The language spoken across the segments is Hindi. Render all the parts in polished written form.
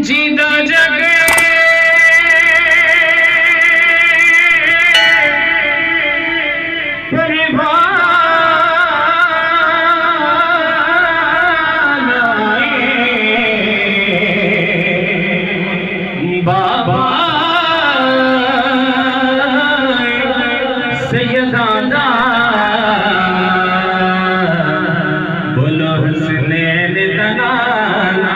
जीदा जगे बाबा सैयदाना बोलो हुस्नैन तराना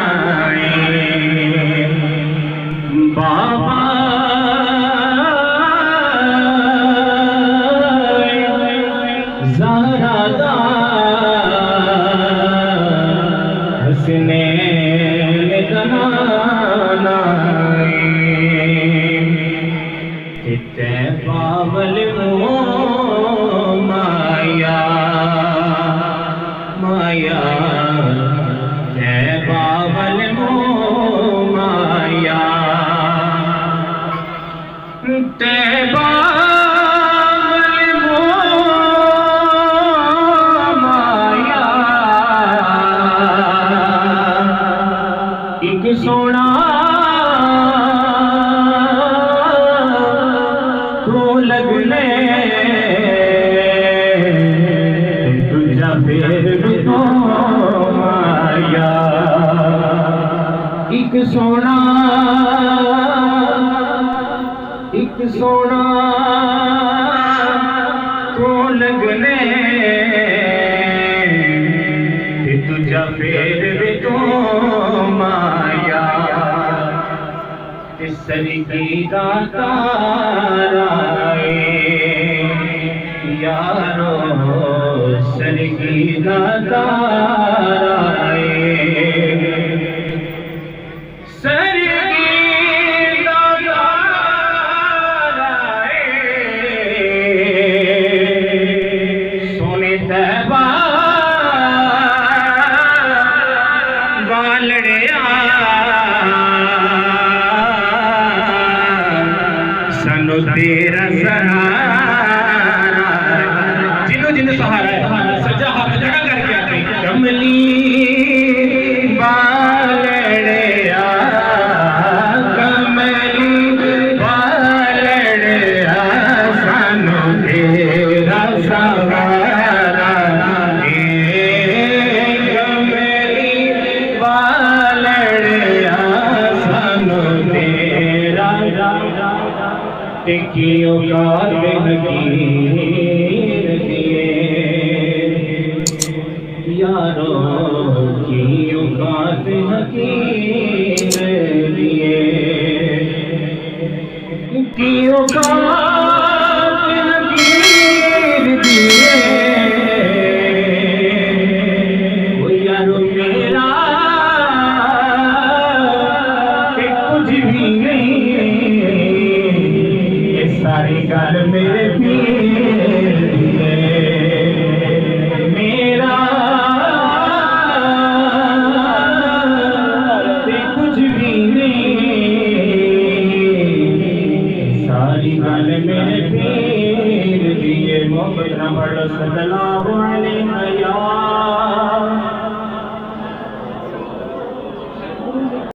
बाबा ज़हरा हुस्नैन तराना बावल माया माया बावल माया बावल माया एक सोना लगने तुझा फिर भी तो माया एक सोना तो लगने तुझा फिर भी तो माया सरगी दाताराए यारो सरगी दाताराए सरगी दाताराए सोने तैबा बालड़िया सनो तेरा सहारा जिन्हों जिन्हों सहारा है सजा हाथ जगह करके आते कमली बालड़िया कमली बालड़िया सनो तेरा सहारा कमली बालड़िया सनो तेरा टिकियों का यारो कियों का दिए कियों का दिए वो यारो मेरा कुछ भी नहीं सारी गाल मेरे पीर दिए मेरा कुछ भी नहीं सारी गाल मेरे पीर दिए मोहब्बत न पढ़ो सल्लल्लाहु अलैहि